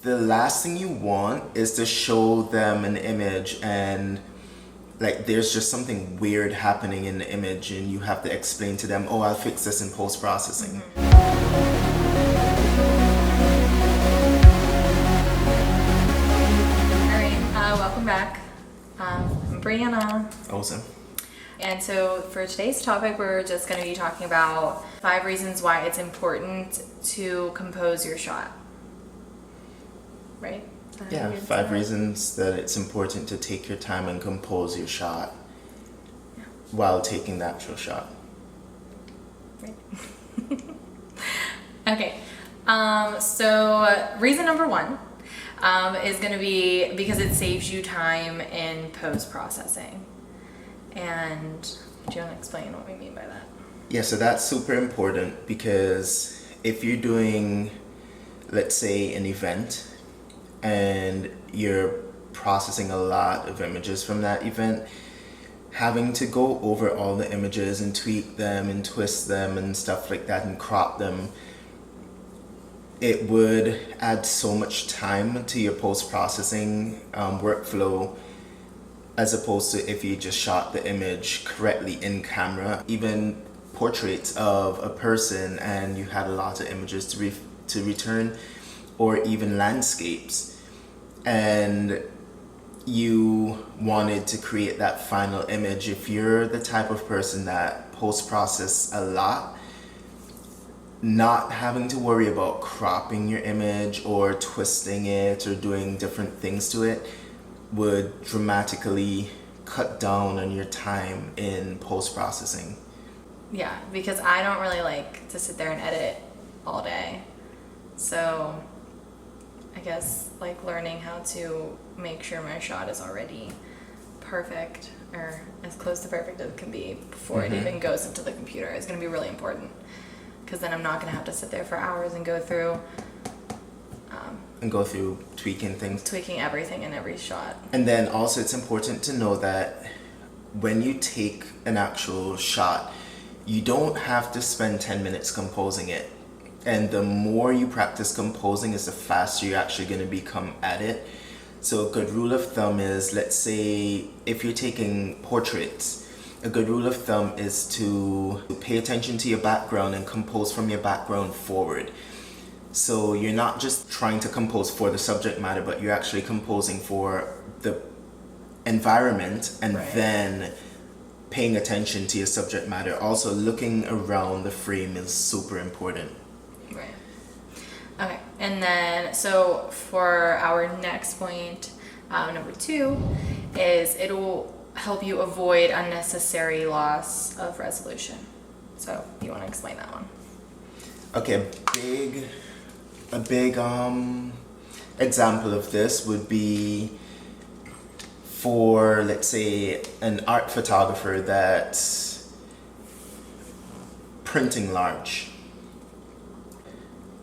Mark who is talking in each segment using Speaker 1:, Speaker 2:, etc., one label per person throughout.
Speaker 1: the last thing you want is to show them an image and like there's just something weird happening in the image and you have to explain to them, oh, I'll fix this in post-processing.
Speaker 2: Welcome back. I'm Breanna
Speaker 1: Ozem.
Speaker 2: And so for today's topic, we're just going to be talking about 5 reasons why it's important to compose your shot. Right?
Speaker 1: Yeah, 5 reasons that it's important to take your time and compose your shot while taking the actual shot.
Speaker 2: Right. Okay. So reason number 1 is going to be because it saves you time in post-processing. And do you want to explain what we mean by that?
Speaker 1: Yeah, so that's super important because if you're doing, let's say, an event and you're processing a lot of images from that event, having to go over all the images and tweak them and twist them and stuff like that and crop them, it would add so much time to your post-processing workflow, as opposed to if you just shot the image correctly in camera. Even portraits of a person and you had a lot of images to return, or even landscapes, and you wanted to create that final image. If you're the type of person that post-process a lot, not having to worry about cropping your image or twisting it or doing different things to it would dramatically cut down on your time in post-processing.
Speaker 2: Yeah, because I don't really like to sit there and edit all day. So I guess like learning how to make sure my shot is already perfect, or as close to perfect as it can be before it even goes into the computer, is going to be really important. Because then I'm not going to have to sit there for hours and go through
Speaker 1: tweaking things.
Speaker 2: Tweaking everything in every shot.
Speaker 1: And then also it's important to know that when you take an actual shot, you don't have to spend 10 minutes composing it. And the more you practice composing is the faster you're actually going to become at it. So a good rule of thumb is, let's say if you're taking portraits, a good rule of thumb is to pay attention to your background and compose from your background forward. So you're not just trying to compose for the subject matter, but you're actually composing for the environment and then paying attention to your subject matter. Also, looking around the frame is super important.
Speaker 2: Right. Okay, and then so for our next point, number 2, is it'll help you avoid unnecessary loss of resolution. So you want to explain that one?
Speaker 1: Okay, a big example of this would be for, let's say, an art photographer that's printing large.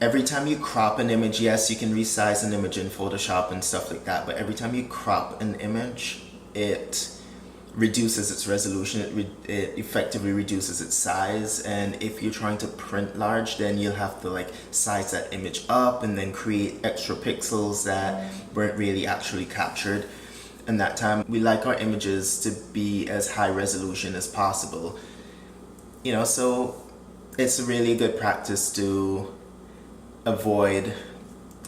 Speaker 1: Every time you crop an image, yes, you can resize an image in Photoshop and stuff like that, but every time you crop an image, it reduces its resolution, it effectively reduces its size. And if you're trying to print large, then you'll have to like size that image up and then create extra pixels that weren't really actually captured in that time. We like our images to be as high resolution as possible, you know, so it's a really good practice to avoid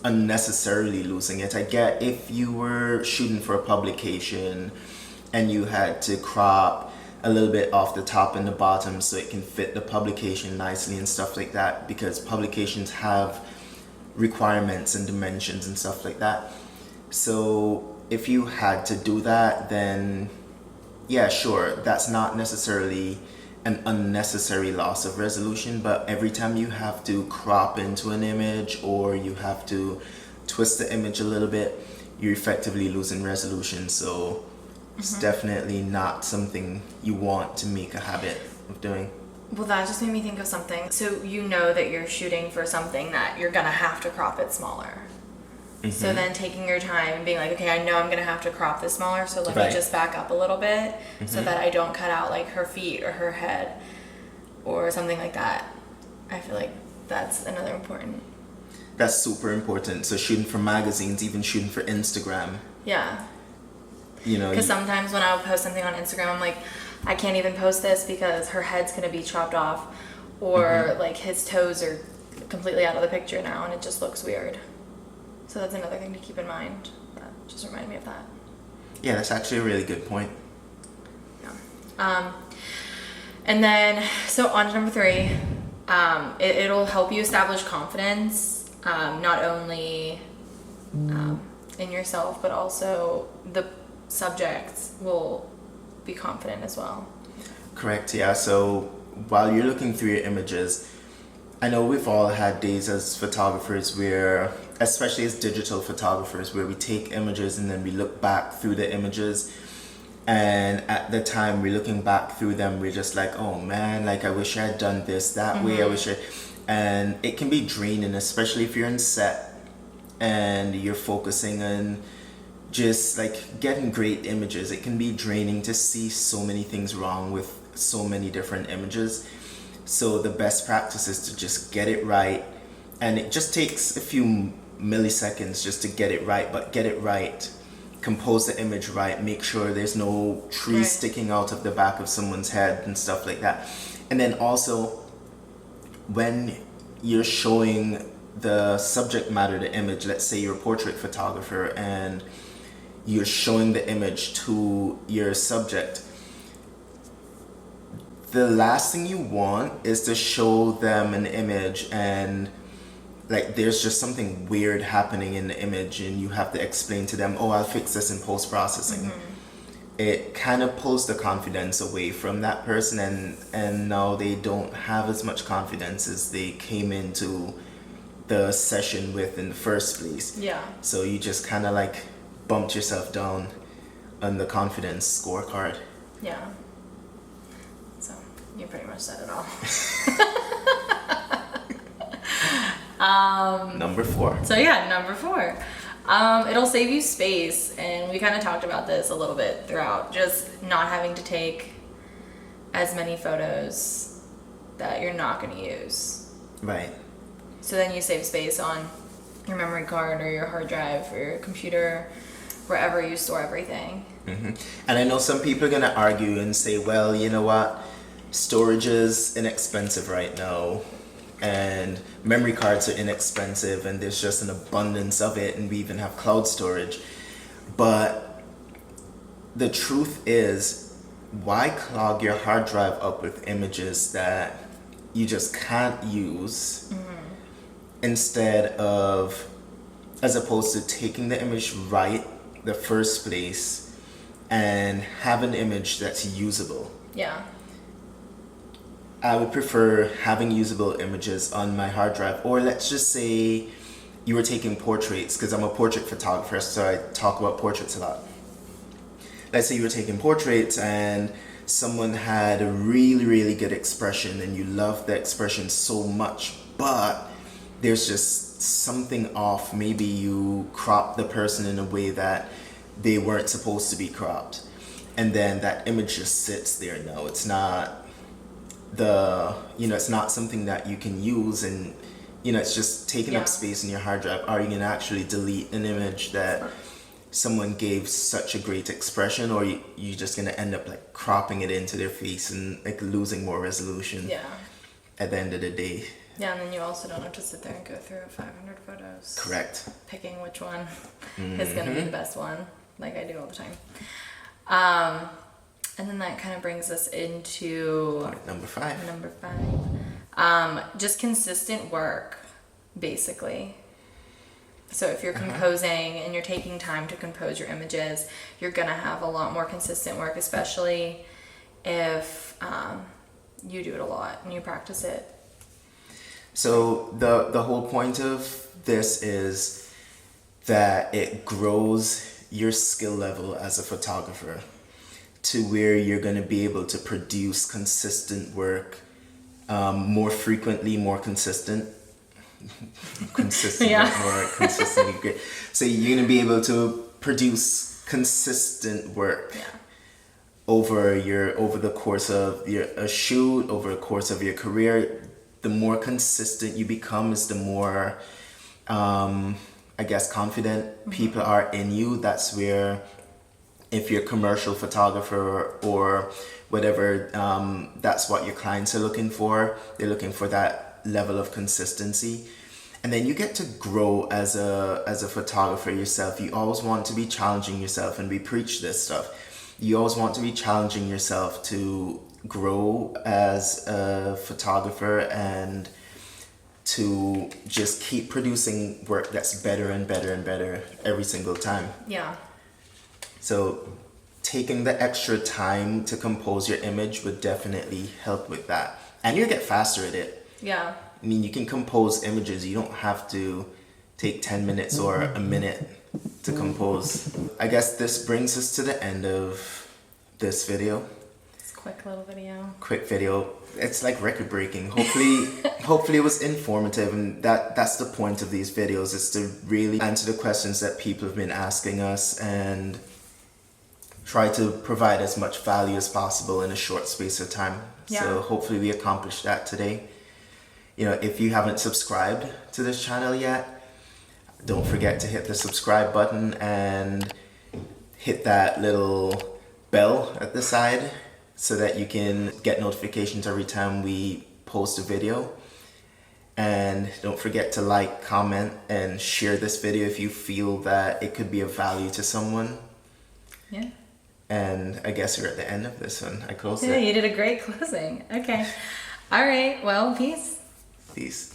Speaker 1: unnecessarily losing it. I get if you were shooting for a publication and you had to crop a little bit off the top and the bottom so it can fit the publication nicely and stuff like that, because publications have requirements and dimensions and stuff like that. So if you had to do that, then yeah, sure, that's not necessarily an unnecessary loss of resolution, but every time you have to crop into an image or you have to twist the image a little bit, you're effectively losing resolution. So it's definitely not something you want to make a habit of doing.
Speaker 2: Well, that just made me think of something. So you know that you're shooting for something that you're gonna have to crop it smaller. So then taking your time and being like, okay, I know I'm gonna have to crop this smaller, so let me just back up a little bit so that I don't cut out like her feet or her head or something like that. I feel like that's another important
Speaker 1: That's super important. So shooting for magazines, even shooting for Instagram.
Speaker 2: Yeah.
Speaker 1: You know,
Speaker 2: Because sometimes when I would post something on Instagram, I'm like, I can't even post this because her head's gonna be chopped off, or like his toes are completely out of the picture now, and it just looks weird. So that's another thing to keep in mind. That just reminded me of that.
Speaker 1: yeah, that's actually a really good point.
Speaker 2: Yeah. And then, so on to number 3, it'll help you establish confidence, not only in yourself, but also the subjects will be confident as well.
Speaker 1: Correct, yeah. So while you're looking through your images, I know we've all had days as photographers where, especially as digital photographers, where we take images and then we look back through the images, and at the time we're looking back through them, we're just like, oh man, like I wish I had done this that way, I wish I, and it can be draining, especially if you're in set and you're focusing on just like getting great images. It can be draining to see so many things wrong with so many different images. So the best practice is to just get it right, and it just takes a few milliseconds just to get it right, but get it right, compose the image right, make sure there's no tree sticking out of the back of someone's head and stuff like that. And then also when you're showing the subject matter, the image, let's say you're a portrait photographer and you're showing the image to your subject, the last thing you want is to show them an image and like there's just something weird happening in the image and you have to explain to them, oh, I'll fix this in post-processing. It kind of pulls the confidence away from that person, and now they don't have as much confidence as they came into the session with in the first place.
Speaker 2: Yeah.
Speaker 1: So you just kind of like bumped yourself down on the confidence scorecard.
Speaker 2: Yeah. So you pretty much said it all.
Speaker 1: Number 4.
Speaker 2: So yeah, number 4. It'll save you space, and we kind of talked about this a little bit throughout, just not having to take as many photos that you're not going to use.
Speaker 1: Right.
Speaker 2: So then you save space on your memory card or your hard drive or your computer, wherever you store everything.
Speaker 1: And I know some people are going to argue and say, well, you know what, storage is inexpensive right now, and memory cards are inexpensive, and there's just an abundance of it, and we even have cloud storage. But the truth is, why clog your hard drive up with images that you just can't use, instead of, as opposed to taking the image right the first place and have an image that's usable.
Speaker 2: Yeah.
Speaker 1: I would prefer having usable images on my hard drive. Or let's just say you were taking portraits, because I'm a portrait photographer, so I talk about portraits a lot. Let's say you were taking portraits and someone had a really, really good expression and you love the expression so much, but there's just something off. Maybe you cropped the person in a way that they weren't supposed to be cropped. And then that image just sits there now. It's not it's not something that you can use, and it's just taking up space in your hard drive. Are you going to actually delete an image that someone gave such a great expression, or you just going to end up like cropping it into their face and like losing more resolution at the end of the day?
Speaker 2: Yeah, and then you also don't have to sit there and go through 500 photos.
Speaker 1: Correct.
Speaker 2: Picking which one is going to be the best one, like I do all the time. And then that kind of brings us into
Speaker 1: Point number 5.
Speaker 2: Number 5. Just consistent work, basically. So if you're composing and you're taking time to compose your images, you're going to have a lot more consistent work, especially if you do it a lot and you practice it.
Speaker 1: So the whole point of this is that it grows your skill level as a photographer to where you're going to be able to produce consistent work more frequently, more consistent. More consistently great. So you're going to be able to produce consistent work over the course of a shoot, over the course of your career. The more consistent you become is the more I guess confident people are in you, that's where, if you're a commercial photographer or whatever, that's what your clients are looking for. They're looking for that level of consistency. And then you get to grow as a photographer yourself. You always want to be challenging yourself, and we preach this stuff. You always want to be challenging yourself to grow as a photographer and to just keep producing work that's better and better and better every single time.
Speaker 2: Yeah.
Speaker 1: So taking the extra time to compose your image would definitely help with that. And you'll get faster at it.
Speaker 2: Yeah.
Speaker 1: I mean, you can compose images. You don't have to take 10 minutes or a minute to compose. I guess this brings us to the end of this video.
Speaker 2: It's a quick little video.
Speaker 1: Quick video. It's like record breaking. Hopefully it was informative, and that's the point of these videos, is to really answer the questions that people have been asking us and try to provide as much value as possible in a short space of time.
Speaker 2: Yeah.
Speaker 1: So hopefully we accomplished that today. You know, if you haven't subscribed to this channel yet, don't forget to hit the subscribe button and hit that little bell at the side so that you can get notifications every time we post a video. And don't forget to like, comment, and share this video if you feel that it could be of value to someone.
Speaker 2: Yeah.
Speaker 1: And I guess we're at the end of this one. I closed
Speaker 2: Yeah,
Speaker 1: it.
Speaker 2: you did a great closing. Okay. All right. Well, peace.
Speaker 1: Peace.